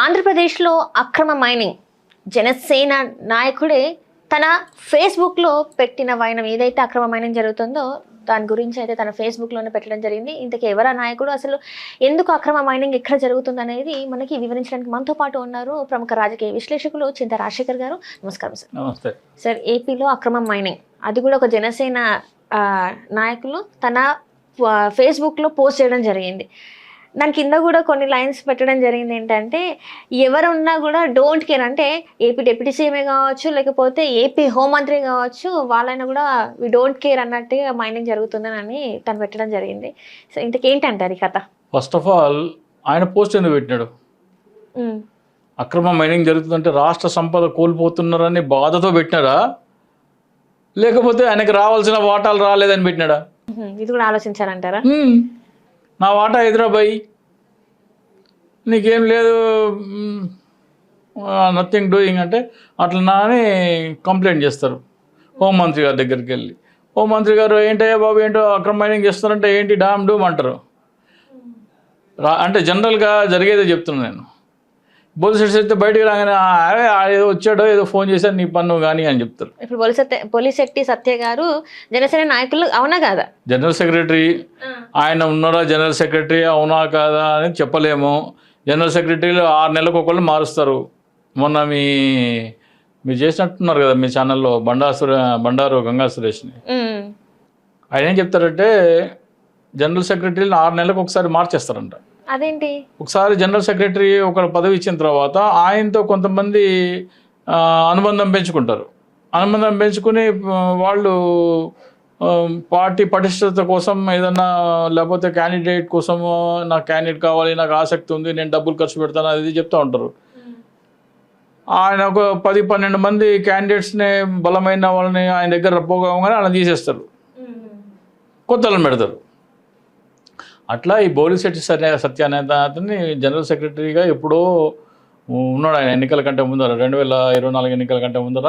ఆంధ్రప్రదేశ్లో అక్రమ మైనింగ్ జనసేన నాయకుడే తన ఫేస్బుక్లో పెట్టిన వైనం ఏదైతే అక్రమ మైనింగ్ జరుగుతుందో దాని గురించి అయితే తన ఫేస్బుక్లోనే పెట్టడం జరిగింది. ఇంతకీ ఎవరా నాయకుడు, అసలు ఎందుకు అక్రమ మైనింగ్ ఎక్కడ జరుగుతుంది అనేది మనకి వివరించడానికి మనతో పాటు ఉన్నారు ప్రముఖ రాజకీయ విశ్లేషకులు చింత రాజశేఖర్ గారు. నమస్కారం సార్. నమస్తే సార్, ఏపీలో అక్రమ మైనింగ్, అది కూడా ఒక జనసేన నాయకులు తన ఫేస్బుక్లో పోస్ట్ చేయడం జరిగింది. దాని కింద కూడా కొన్ని లైన్స్ పెట్టడం జరిగింది. ఏంటంటే ఎవరున్నా కూడా డోంట్ కేర్, అంటే ఏపీ డిప్యూటీ సీఎంఏ కావచ్చు, లేకపోతే ఏపీ హోంమంత్రి కావచ్చు, వాళ్ళైనా కూడా వి డోంట్ కేర్ అన్నట్టుగా మైనింగ్ జరుగుతుందని తను పెట్టడం జరిగింది. సో ఇంతకేంటంటారు ఈ కథ? ఫస్ట్ ఆఫ్ ఆల్ ఆయన పోస్ట్ ఎందుకు పెట్టినాడు? అక్రమ మైనింగ్ జరుగుతుందంటే రాష్ట్ర సంపద కోల్పోతున్నారని బాధతో పెట్టినాడా, లేకపోతే ఆయనకు రావాల్సిన వాటాలు రాలేదని పెట్టినాడా? ఇది కూడా ఆలోచించారంటారా? నా వాటా హైదరాబాద్, నీకేం లేదు, నథింగ్ డూయింగ్ అంటే అట్లా అని కంప్లైంట్ చేస్తారు హోంమంత్రి గారి దగ్గరికి వెళ్ళి. హోంమంత్రి గారు ఏంటయ్యా బాబు, ఏంటో అక్రమ మైనింగ్ చేస్తారంటే ఏంటి డామ్ డూమ్ అంటారు. అంటే జనరల్గా జరిగేదే చెప్తున్నాను నేను. పోలీస్ అయితే బయటికి రాగానే ఏదో వచ్చాడో ఏదో ఫోన్ చేశాడు నీ పన్ను కానీ అని చెప్తారు. ఇప్పుడు పోలిశెట్టి సత్య గారు జనసేన నాయకులు అవునా కాదా? జనరల్ సెక్రటరీ ఆయన ఉన్నారా, జనరల్ సెక్రటరీ అవునా కాదా అని చెప్పలేము. జనరల్ సెక్రటరీలు 6 నెలలకు ఒకళ్ళు మారుస్తారు. మొన్న మీరు చేసినట్టున్నారు కదా మీ ఛానల్లో బండారు గంగా సురేష్ని. ఆయన ఏం చెప్తారంటే జనరల్ సెక్రటరీలు 6 నెలలకు ఒకసారి మార్చేస్తారంట. అదేంటి? ఒకసారి జనరల్ సెక్రటరీ ఒక పదవి ఇచ్చిన తర్వాత ఆయనతో కొంతమంది అనుబంధం పెంచుకుంటారు. అనుబంధం పెంచుకుని వాళ్ళు పార్టీ పటిష్టత కోసం ఏదన్నా, లేకపోతే క్యాండిడేట్ కోసం నాకు క్యాండిడేట్ కావాలి, నాకు ఆసక్తి ఉంది, నేను డబ్బులు ఖర్చు పెడతాను, అది చెప్తూ ఉంటారు. ఆయన ఒక 10-12 మంది క్యాండిడేట్స్ని, బలమైన వాళ్ళని ఆయన దగ్గర పోగానే వాళ్ళని తీసేస్తారు, కొత్త వాళ్ళని పెడతారు. అట్లా ఈ బోలిశెట్టి సత్యానంద అతన్ని జనరల్ సెక్రటరీగా ఎప్పుడో ఉన్నాడు. ఆయన ఎన్నికల కంటే ముందర 2024 ఎన్నికల కంటే ముందర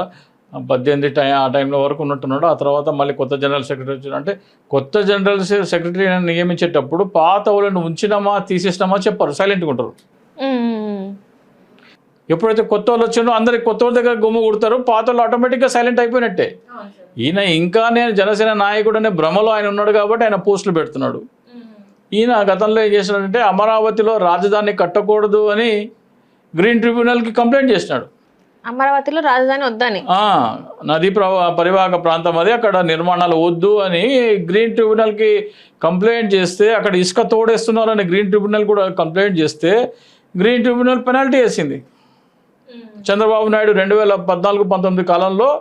18 ఆ టైంలో వరకు ఉన్నట్టున్నాడు. ఆ తర్వాత మళ్ళీ కొత్త జనరల్ సెక్రటరీ వచ్చాడు. అంటే కొత్త జనరల్ సెక్రటరీ నియమించేటప్పుడు పాత వాళ్ళని ఉంచినామా తీసేసినామా చెప్పారు, సైలెంట్గా ఉంటారు. ఎప్పుడైతే కొత్త వాళ్ళు వచ్చిందో అందరికి కొత్త వాళ్ళ దగ్గర గుమ్మ కుడతారు, పాత వాళ్ళు ఆటోమేటిక్గా సైలెంట్ అయిపోయినట్టే. ఈయన ఇంకా నేను జనసేన నాయకుడు అనే భ్రమలో ఆయన ఉన్నాడు కాబట్టి ఆయన పోస్టులు పెడుతున్నాడు. ఈయన గతంలో ఏం చేసినాడంటే అమరావతిలో రాజధాని కట్టకూడదు అని గ్రీన్ ట్రిబ్యునల్కి కంప్లైంట్ చేసినాడు. అమరావతిలో రాజధాని వద్దని, నదీ పరివాహక ప్రాంతం అది, అక్కడ నిర్మాణాలు వద్దు అని గ్రీన్ ట్రిబ్యునల్కి కంప్లైంట్ చేస్తే, అక్కడ ఇసుక తోడేస్తున్నారని గ్రీన్ ట్రిబ్యునల్ కూడా కంప్లైంట్ చేస్తే గ్రీన్ ట్రిబ్యునల్ పెనాల్టీ వేసింది. చంద్రబాబు నాయుడు 2014-19 కాలంలో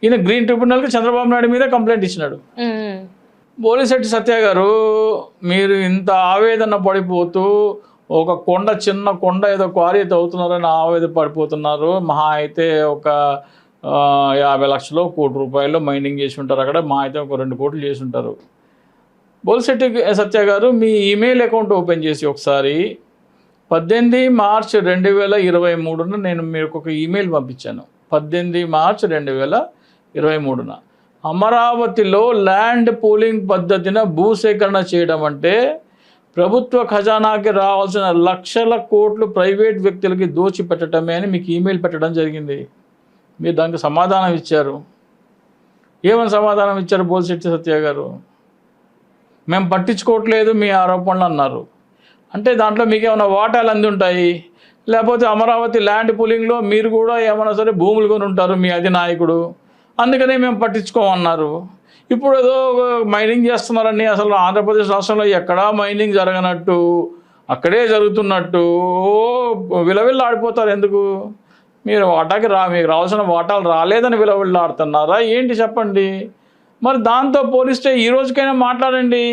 ఈయన గ్రీన్ ట్రిబ్యునల్కి చంద్రబాబు నాయుడు మీద కంప్లైంట్ ఇచ్చినాడు. పోలిశెట్టి సత్య గారు, మీరు ఇంత ఆవేదన పడిపోతూ ఒక చిన్న కొండ ఏదో క్వారీ అవుతున్నారని ఆవేదన పడిపోతున్నారు. మహా అయితే ఒక 50 లక్షలు, ₹1 కోటి మైనింగ్ చేసి ఉంటారు అక్కడ, మహా అయితే ఒక 2 కోట్లు చేసి ఉంటారు. పోలిశెట్టి సత్య గారు, మీ ఈమెయిల్ అకౌంట్ ఓపెన్ చేసి ఒకసారి 18 మార్చి 2023 నేను మీకు ఒక ఈమెయిల్ పంపించాను. 18 మార్చి 2023 అమరావతిలో ల్యాండ్ పూలింగ్ పద్ధతిన భూసేకరణ చేయడం అంటే ప్రభుత్వ ఖజానాకి రావాల్సిన లక్షల కోట్లు ప్రైవేట్ వ్యక్తులకి దోచిపెట్టడమే అని మీకు ఈమెయిల్ పెట్టడం జరిగింది. మీరు దానికి సమాధానం ఇచ్చారు. ఏమని సమాధానం ఇచ్చారు పోలిశెట్టి సత్య గారు? మేము పట్టించుకోవట్లేదు మీ ఆరోపణలు అన్నారు. అంటే దాంట్లో మీకు ఏమైనా వాటాలు అంది ఉంటాయి, లేకపోతే అమరావతి ల్యాండ్ పూలింగ్లో మీరు కూడా ఏమైనా సరే భూములు కొని ఉంటారు మీ అధినాయకుడు, అందుకనే మేము పట్టించుకోమన్నారు. ఇప్పుడు ఏదో మైనింగ్ చేస్తున్నారని, అసలు ఆంధ్రప్రదేశ్ రాష్ట్రంలో ఎక్కడా మైనింగ్ జరగనట్టు, అక్కడే జరుగుతున్నట్టు విలవిల్లాడిపోతారు. ఎందుకు? మీరు వాటాకి మీకు రావాల్సిన వాటాలు రాలేదని విలవిల్లాడుతున్నారా ఏంటి చెప్పండి? మరి దాంతో పోలిస్తే ఈ రోజుకైనా మాట్లాడండి.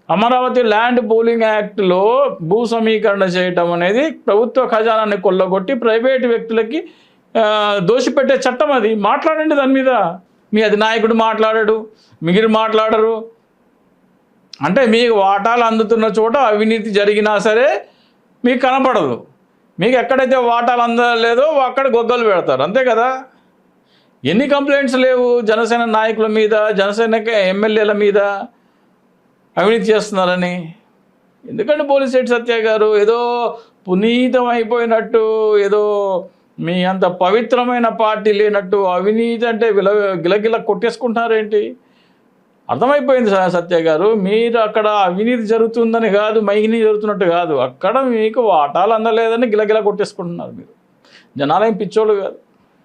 అమరావతి ల్యాండ్ పూలింగ్ యాక్ట్లో భూ సమీకరణ చేయటం అనేది ప్రభుత్వ ఖజానాన్ని కొల్లగొట్టి ప్రైవేటు వ్యక్తులకి దోషిపెట్టే చట్టం అది. మాట్లాడండి దాని మీద. మీ అధినాయకుడు మాట్లాడడు, మీరు మాట్లాడరు. అంటే మీకు వాటాలు అందుతున్న చోట అవినీతి జరిగినా సరే మీకు కనపడదు. మీకు ఎక్కడైతే వాటాలు అందలేదో అక్కడ గొగ్గలు పెడతారు, అంతే కదా. ఎన్ని కంప్లైంట్స్ లేవు జనసేన నాయకుల మీద, జనసేన ఎమ్మెల్యేల మీద అవినీతి చేస్తున్నారని? ఎందుకంటే పోలిశెట్టి సత్య గారు ఏదో పునీతం అయిపోయినట్టు, ఏదో మీ అంత పవిత్రమైన పార్టీ లేనట్టు అవినీతి అంటే గిలగిల కొట్టేసుకుంటున్నారేంటి? అర్థమైపోయింది సత్య గారు, మీరు అక్కడ అవినీతి జరుగుతుందని కాదు, మైగిని జరుగుతున్నట్టు కాదు, అక్కడ మీకు వాటాలు అందలేదని గిలగిల కొట్టేసుకుంటున్నారు. మీరు జనాలేం పిచ్చోళ్ళు కాదు.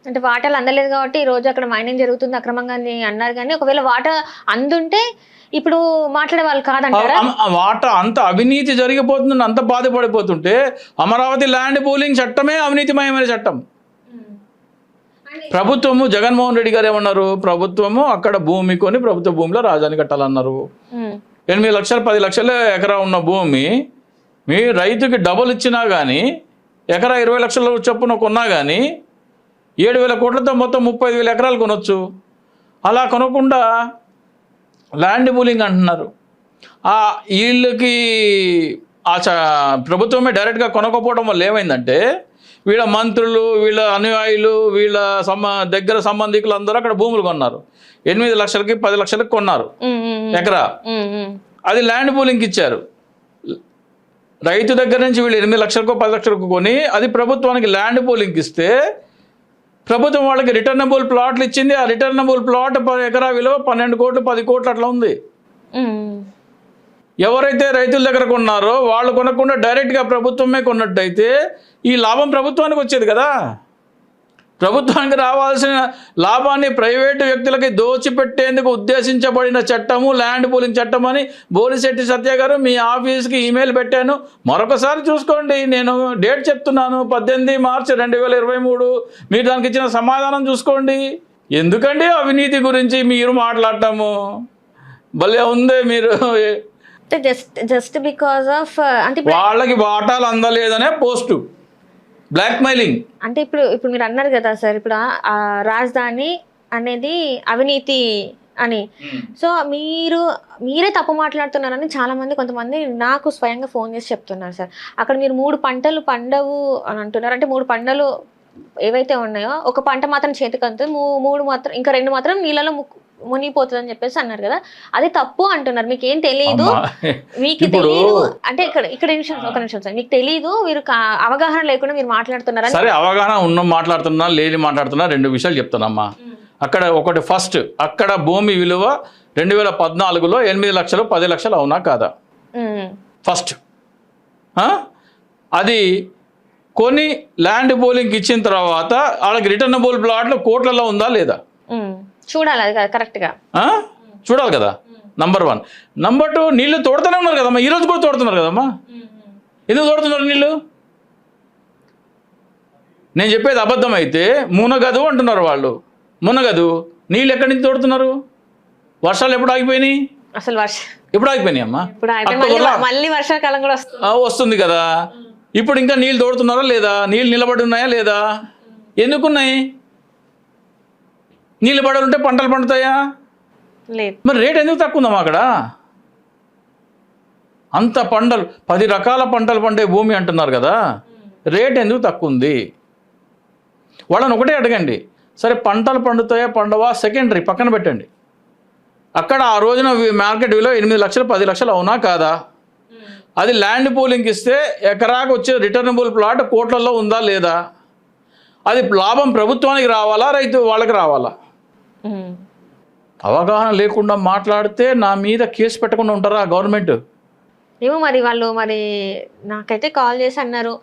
అంటే వాటాలు అందలేదు కాబట్టి ఈ రోజు అక్కడ మైనింగ్ జరుగుతుంది అక్రమంగా అని అన్నారు, కానీ ఒకవేళ వాటా అందుంటే ఇప్పుడు మాట్లాడే వాళ్ళు కాదంటారా? వాటా అంత అవినీతి జరిగిపోతుందని అంత బాధపడిపోతుంటే అమరావతి ల్యాండ్ పూలింగ్ చట్టమే అవినీతిమయమైన చట్టం. ప్రభుత్వము జగన్మోహన్ రెడ్డి గారు ఏమన్నారు, ప్రభుత్వము అక్కడ భూమి కొని ప్రభుత్వ భూమిలో రాజధాని కట్టాలన్నారు. 8 లక్షలు 10 లక్షల ఎకరా ఉన్న భూమి మీ రైతుకి డబుల్ ఇచ్చినా కానీ, ఎకరా 20 లక్షల చొప్పున కొన్నా కానీ 7,000 కోట్లతో మొత్తం 35,000 ఎకరాలు కొనొచ్చు. అలా కొనకుండా ల్యాండ్ పూలింగ్ అంటున్నారు. వీళ్ళకి ప్రభుత్వమే డైరెక్ట్గా కొనకపోవడం వల్ల ఏమైందంటే, వీళ్ళ మంత్రులు, వీళ్ళ అనుయాయులు, వీళ్ళ దగ్గర సంబంధికులు అందరూ అక్కడ భూములు కొన్నారు. 8 లక్షలకి 10 లక్షలకి కొన్నారు ఎకరా. అది ల్యాండ్ పూలింగ్కి ఇచ్చారు. రైతు దగ్గర నుంచి వీళ్ళు 8 లక్షలకో 10 లక్షలకు కొని అది ప్రభుత్వానికి ల్యాండ్ పూలింగ్కి ఇస్తే, ప్రభుత్వం వాళ్ళకి రిటర్నబుల్ ప్లాట్లు ఇచ్చింది. ఆ రిటర్నబుల్ ప్లాట్ ఎకరా విలువ 12 కోట్లు 10 కోట్లు అట్లా ఉంది. ఎవరైతే రైతుల దగ్గర కొన్నారో వాళ్ళు కొనకుండా డైరెక్ట్గా ప్రభుత్వమే కొన్నట్టయితే ఈ లాభం ప్రభుత్వానికి వచ్చేది కదా. ప్రభుత్వానికి రావాల్సిన లాభాన్ని ప్రైవేటు వ్యక్తులకి దోచిపెట్టేందుకు ఉద్దేశించబడిన చట్టము ల్యాండ్ పూలింగ్ చట్టం అని పోలిశెట్టి సత్య గారు మీ ఆఫీస్కి ఈమెయిల్ పెట్టాను. మరొకసారి చూసుకోండి, నేను డేట్ చెప్తున్నాను, 18 మార్చి 2023. మీరు దానికి ఇచ్చిన సమాధానం చూసుకోండి. ఎందుకండి అవినీతి గురించి మీరు మాట్లాడటము? భలే ఉందే మీరు. జస్ట్ బికాస్ ఆఫ్ అంటే వాళ్ళకి వాటాలు అందలేదనే పోస్టు, బ్లాక్మెయిలింగ్. అంటే ఇప్పుడు మీరు అన్నారు కదా సార్, ఇప్పుడు ఆ రాజధాని అనేది అవినీతి అని. సో మీరే తప్పు మాట్లాడుతున్నారని చాలా మంది, కొంతమంది నాకు స్వయంగా ఫోన్ చేసి చెప్తున్నారు సార్. అక్కడ మీరు 3 పంటలు పండవు అని అంటున్నారు. అంటే 3 పంటలు ఏవైతే ఉన్నాయో ఒక పంట మాత్రం చేతికి అందుతుంది, 3 మాత్రం, ఇంకా 2 మాత్రం నీళ్ళలో మునిగిపోతుంది అని చెప్పేసి అన్నారు కదా. అది తప్పు అంటున్నారు. మీకు ఏం తెలియదు, మీకు తెలియదు అంటే ఇక్కడ ఒక నిమిషం సార్, మీకు తెలియదు, మీరు అవగాహన లేకుండా మీరు మాట్లాడుతున్నారు. సరే, అవగాహన ఉన్న మాట్లాడుతున్నా లేని మాట్లాడుతున్నా 2 విషయాలు చెప్తానమ్మా. అక్కడ ఒకటి, ఫస్ట్ అక్కడ భూమి విలువ 2014లో 8 లక్షలు 10 లక్షలు అవునా కాదా? ఫస్ట్ అది కొని ల్యాండ్ పూలింగ్కి ఇచ్చిన తర్వాత వాళ్ళకి రిటర్నబుల్ ప్లాట్లు కోట్లలో ఉందా లేదా చూడాలి. అది కరెక్ట్గా చూడాలి కదా. నంబర్ 1. నంబర్ 2, నీళ్ళు తోడుతూనే ఉన్నారు కదమ్మా, ఈరోజు కూడా తోడుతున్నారు కదమ్మా. ఎందుకు తోడుతున్నారు నీళ్ళు? నేను చెప్పేది అబద్ధం అయితే మునగదు అంటున్నారు వాళ్ళు. మునగదు, నీళ్ళు ఎక్కడి నుంచి తోడుతున్నారు? వర్షాలు ఎప్పుడు ఆగిపోయినాయి? అసలు ఎప్పుడు ఆగిపోయినాయి అమ్మా? మళ్ళీ వర్షాకాలం కూడా వస్తుంది కదా. ఇప్పుడు ఇంకా నీళ్ళు తోడుతున్నారా లేదా? నీళ్ళు నిలబడి ఉన్నాయా లేదా? ఎందుకున్నాయి? నీళ్ళు పడాలి ఉంటే పంటలు పండుతాయా? లేదు. మరి రేట్ ఎందుకు తక్కువ ఉందమ్మా అక్కడ? అంత 10 రకాల పంటలు పండే భూమి అంటున్నారు కదా, రేట్ ఎందుకు తక్కువ ఉంది? వాళ్ళని ఒకటే అడగండి, సరే పంటలు పండుతాయా పండవా సెకండరీ పక్కన పెట్టండి. అక్కడ ఆ రోజున మార్కెట్ విలువ 8 లక్షలు 10 లక్షలు అవునా కాదా? అది ల్యాండ్ పూలింగ్కి ఇస్తే ఎకరాకు వచ్చే రిటర్నబుల్ ప్లాట్ కోట్లలో ఉందా లేదా? అది లాభం ప్రభుత్వానికి రావాలా రైతు వాళ్ళకి రావాలా? అవగాహన లేకుండా మాట్లాడితే నా మీద కేసు పెట్టకుండా ఉంటారా గవర్నమెంట్? ఏమో మరి వాళ్ళు నాకైతే కాల్ చేసి అన్నారు,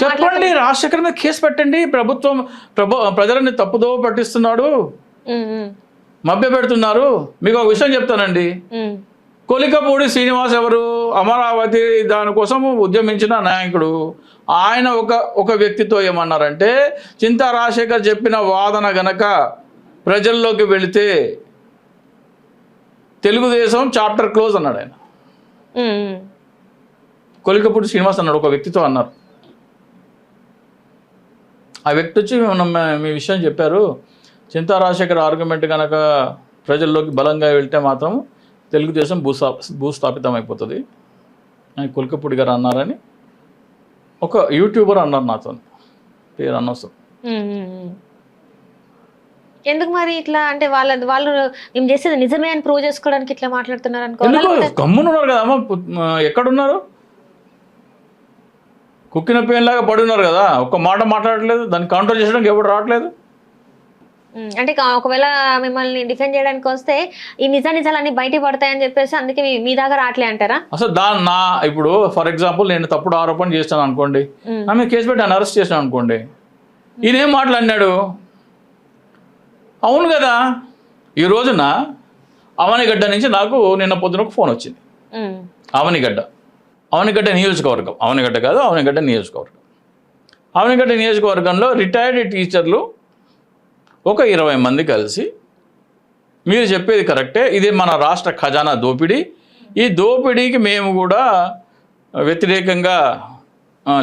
చెప్పండి రాజశేఖర్ మీద కేసు పెట్టండి. ప్రభుత్వం ప్రజలని తప్పుదో పట్టిస్తున్నాడు, మభ్య పెడుతున్నారు. మీకు ఒక విషయం చెప్తానండి, కొలికపూడి శ్రీనివాస్ ఎవరు? అమరావతి దానికోసం ఉద్యమించిన నాయకుడు. ఆయన ఒక వ్యక్తితో ఏమన్నారంటే, చింతా రాజశేఖర్ చెప్పిన వాదన గనక ప్రజల్లోకి వెళితే తెలుగుదేశం చాప్టర్ క్లోజ్ అన్నాడు ఆయన. కొలికపూడి శ్రీనివాస్ అన్నాడు, ఒక వ్యక్తితో అన్నారు. ఆ వ్యక్తి వచ్చి మీ విషయం చెప్పారు, చింతా రాజశేఖర్ ఆర్గ్యుమెంట్ కనుక ప్రజల్లోకి బలంగా వెళ్తే మాత్రం తెలుగుదేశం భూస్థాపితం అయిపోతుంది అని కొలికపూడి గారు అన్నారని ఒక యూట్యూబర్ అన్నారు నాతో, పేరు అనవసరం. ఎందుకు మరి ఇట్లా అంటే వాళ్ళు మేము చేసేది నిజమే అని ప్రూవ్ చేసుకోవడానికి ఇట్లా మాట్లాడుతున్నారు అనుకోవాలి. ఎందుకు గమ్మునున్నారు కదమ్మా, ఎక్కడున్నారు? కుక్కిన పేన్లాగా పడి ఉన్నారు కదా, ఒక్క మాట మాట్లాడట్లేదు, దాన్ని కౌంటర్ చేయడానికి ఎవరు రావట్లేదు. అంటే ఒకవేళ మిమ్మల్ని డిఫెండ్ చేయడానికి వస్తే ఈ నిజాలన్నీ బయట పడతాయని చెప్పేసి అందుకే మీ దాకా రావట్లే అంటారా? అసలు ఇప్పుడు ఫర్ ఎగ్జాంపుల్ నేను తప్పుడు ఆరోపణ చేస్తాను అనుకోండి, ఆమె కేసు పెట్టి నన్ను అరెస్ట్ చేసాను అనుకోండి, ఈయనేం మాట్లాడినాడు? అవును కదా, ఈ రోజున అవనిగడ్డ నుంచి నాకు నిన్న పొద్దున ఒక ఫోన్ వచ్చింది. అవనిగడ్డ నియోజకవర్గం, అవనిగడ్డ కాదు, అవనిగడ్డ నియోజకవర్గం. అవనిగడ్డ నియోజకవర్గంలో రిటైర్డ్ టీచర్లు ఒక 20 మంది కలిసి, మీరు చెప్పేది కరెక్టే, ఇది మన రాష్ట్ర ఖజానా దోపిడీ, ఈ దోపిడీకి మేము కూడా వ్యతిరేకంగా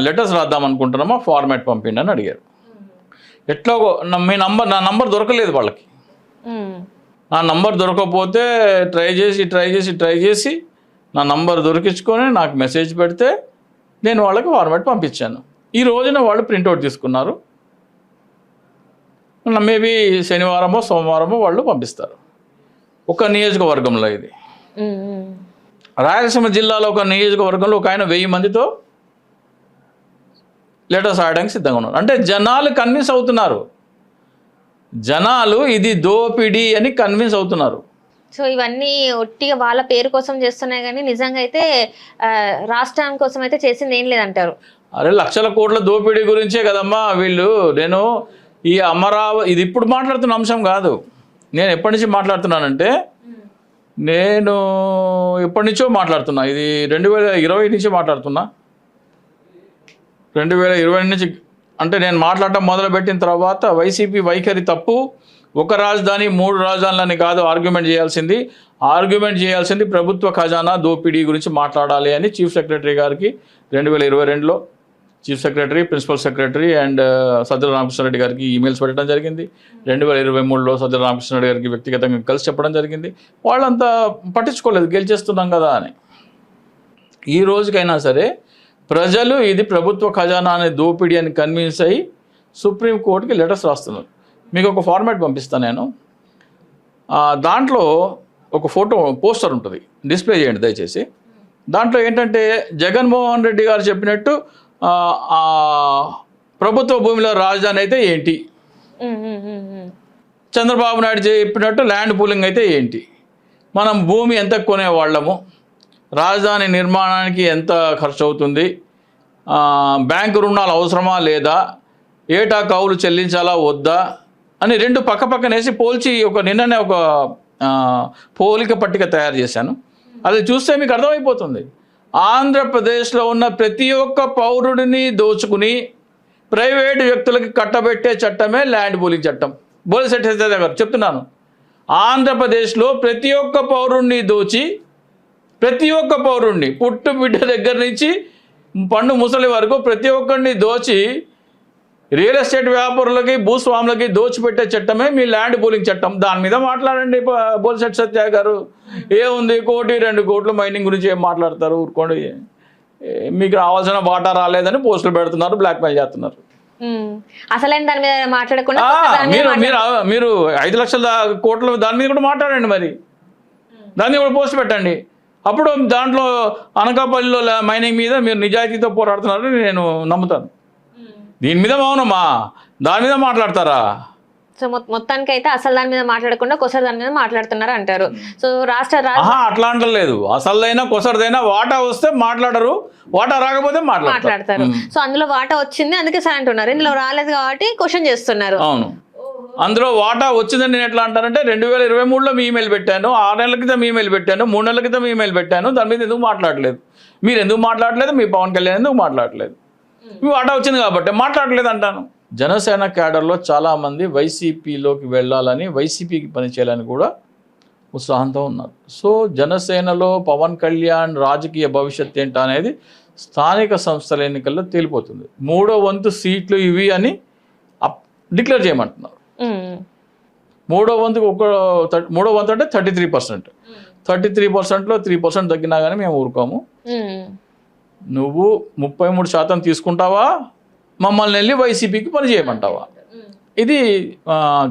లెటర్స్ రాద్దాం అనుకుంటున్నామా, ఫార్మాట్ పంపిండి అని అడిగారు. ఎట్లా నా నంబర్ దొరకలేదు వాళ్ళకి. నా నంబర్ దొరకకపోతే ట్రై చేసి నా నంబర్ దొరికించుకొని నాకు మెసేజ్ పెడితే నేను వాళ్ళకి ఫార్మాట్ పంపించాను. ఈ రోజున వాళ్ళు ప్రింట్అవుట్ తీసుకున్నారు. మేబీ శనివారమో సోమవారమో వాళ్ళు పంపిస్తారు. ఒక నియోజకవర్గంలో ఇది రాయలసీమ జిల్లాలో ఒక నియోజకవర్గంలో ఒక ఆయన 1000 మందితో లెటర్స్ రాయడానికి సిద్ధంగా ఉన్నారు. అంటే జనాలు కన్విన్స్ అవుతున్నారు, జనాలు ఇది దోపిడీ అని కన్విన్స్ అవుతున్నారు. సో ఇవన్నీ ఒట్టిగా వాళ్ళ పేరు కోసం చేస్తున్నాయి కానీ నిజంగా అయితే రాష్ట్రం కోసం అయితే చేసింది ఏం లేదంటారు. అరే లక్షల కోట్ల దోపిడీ గురించే కదమ్మా వీళ్ళు. నేను ఈ అమరావతి ఇది ఇప్పుడు మాట్లాడుతున్న అంశం కాదు. నేను ఎప్పటి నుంచి మాట్లాడుతున్నానంటే, నేను ఎప్పటి నుంచో మాట్లాడుతున్నా, ఇది 2020 నుంచి మాట్లాడుతున్నా. 2020 నుంచి అంటే నేను మాట్లాడటం మొదలుపెట్టిన తర్వాత వైసీపీ వైఖరి తప్పు, ఒక రాజధాని 3 రాజధానులని కాదు ఆర్గ్యుమెంట్ చేయాల్సింది ప్రభుత్వ ఖజానా దోపిడీ గురించి మాట్లాడాలి అని చీఫ్ సెక్రటరీ గారికి 2022లో chief secretary, principal secretary and Sajjala Ramakrishna Reddy గారికి ఈమెయిల్స్ పెట్టడం జరిగింది. 2023లో సజ్జల రామకృష్ణారెడ్డి గారికి వ్యక్తిగతంగా కలిసి చెప్పడం జరిగింది. వాళ్ళంతా పట్టించుకోలేదు, గెలిచేస్తున్నాం కదా అని. ఈ రోజుకైనా సరే ప్రజలు ఇది ప్రభుత్వ ఖజానా అనే దోపిడీ అని కన్విన్స్ అయ్యి సుప్రీంకోర్టుకి లెటర్స్ రాస్తున్నారు. మీకు ఒక ఫార్మాట్ పంపిస్తాను నేను, దాంట్లో ఒక పోస్టర్ ఉంటుంది, డిస్ప్లే చేయండి దయచేసి. దాంట్లో ఏంటంటే జగన్మోహన్ రెడ్డి గారు చెప్పినట్టు ప్రభుత్వ భూమిలో రాజధాని అయితే ఏంటి, చంద్రబాబు నాయుడు చెప్పినట్టు ల్యాండ్ పూలింగ్ అయితే ఏంటి, మనం భూమి ఎంత కొనేవాళ్ళము, రాజధాని నిర్మాణానికి ఎంత ఖర్చు అవుతుంది, బ్యాంకు రుణాలు అవసరమా లేదా, ఏటా కౌలు చెల్లించాలా వద్దా అని 2 పక్కనేసి పోల్చి నిన్ననే ఒక పోలిక పట్టిక తయారు చేశాను. అది చూస్తే మీకు అర్థమైపోతుంది. ఆంధ్రప్రదేశ్లో ఉన్న ప్రతి ఒక్క పౌరుడిని దోచుకుని ప్రైవేటు వ్యక్తులకి కట్టబెట్టే చట్టమే ల్యాండ్ పూలింగ్ చట్టం. బోలిశెట్టి సత్యదేవ్ గారు చెప్తున్నాను, ఆంధ్రప్రదేశ్లో ప్రతి ఒక్క పౌరుడిని దోచి, ప్రతి ఒక్క పౌరుడిని పుట్టు బిడ్డ దగ్గర నుంచి పండు ముసలి వరకు ప్రతి ఒక్కరిని దోచి రియల్ ఎస్టేట్ వ్యాపారులకి భూస్వాములకి దోచిపెట్టే చట్టమే మీ ల్యాండ్ పూలింగ్ చట్టం. దాని మీద మాట్లాడండి బోలిశెట్టి సత్య గారు. ఏముంది, 1 కోటి 2 కోట్ల మైనింగ్ గురించి ఏం మాట్లాడతారు, ఊరుకోండి. మీకు రావాల్సిన వాటా రాలేదని పోస్టులు పెడుతున్నారు, బ్లాక్మెయిల్ చేస్తున్నారు. అసలైన దాని మీద మాట్లాడకుండా మీరు 5 లక్షల కోట్ల దాని మీద కూడా మాట్లాడండి, మరి దాన్ని కూడా పోస్ట్ పెట్టండి. అప్పుడు దాంట్లో అనకాపల్లిలో మైనింగ్ మీద మీరు నిజాయితీతో పోరాడుతున్నారని నేను నమ్ముతాను. దీని మీద మౌనమా, దాని మీద మాట్లాడతారా? సో మొత్తానికి అయితే అసలు దాని మీద మాట్లాడకుండా కొసరు దాని మీద మాట్లాడుతున్నారు అంటారు. సో అట్లా అంటలేదు, అసలైనా కొసరిదైనా వాటా వస్తే మాట్లాడరు, వాటా రాకపోతే మాట్లాడతారు. సో అందులో వాటా వచ్చింది అందుకే సరే అంటున్నారు, ఇందులో రాలేదు కాబట్టి క్వశ్చన్ చేస్తున్నారు. అవును, అందులో వాటా వచ్చిందని నేను ఎట్లా అంటానంటే 2023లో మీ ఈమెయిల్ పెట్టాను, 6 నెలల క్రితం ఈమెయిల్ పెట్టాను, 3 నెలల క్రితం ఈమెయిల్ పెట్టాను, దాని మీద ఎందుకు మాట్లాడలేదు, మీరు ఎందుకు మాట్లాడలేదు, మీ పవన్ కళ్యాణ్ ఎందుకు మాట్లాడలేదు, మీ వాటా వచ్చింది కాబట్టి మాట్లాడలేదు అంటాను. జనసేన క్యాడర్లో చాలామంది వైసీపీలోకి వెళ్ళాలని, వైసీపీకి పనిచేయాలని కూడా ఉత్సాహంతో ఉన్నారు. సో జనసేనలో పవన్ కళ్యాణ్ రాజకీయ భవిష్యత్ ఏంటో అనేది స్థానిక సంస్థల ఎన్నికల్లో తేలిపోతుంది. 3వ వంతు సీట్లు ఇవి అని డిక్లేర్ చేయమంటున్నారు. 3వ వంతు అంటే 33%. 33%లో 3% తగ్గినా కానీ మేము ఊరుకోము. నువ్వు 33% తీసుకుంటావా, మమ్మల్ని వెళ్ళి వైసీపీకి పని చేయమంటావా? ఇది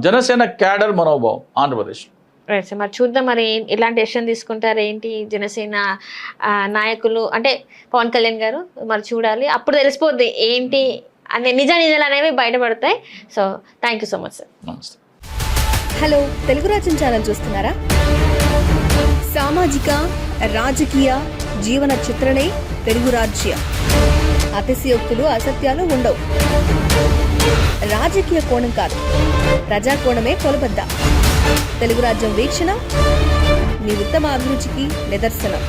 జనసేన క్యాడర్ మనోభావం ఆంధ్రప్రదేశ్లో. రైట్ సార్, మరి చూద్దాం మరి ఎలాంటి డెసిషన్ తీసుకుంటారు ఏంటి జనసేన నాయకులు అంటే పవన్ కళ్యాణ్ గారు, మరి చూడాలి, అప్పుడు తెలిసిపోద్ది ఏంటి అనే నిజాలు అనేవి బయటపడతాయి. So thank you so much sir. నమస్తే. హలో, తెలుగు రాజ్యం ఛానల్ చూస్తున్నారా? సామాజిక రాజకీయ జీవన చిత్రణే తెలుగు రాజ్యం. అతిశయోక్తులు అసత్యాలు ఉండవు. రాజకీయ కోణం కాదు, ప్రజా కోణమే కొలబద్ద. తెలుగు రాజ్యం వీక్షణ మీ ఉత్తమ అభిరుచికి నిదర్శనం.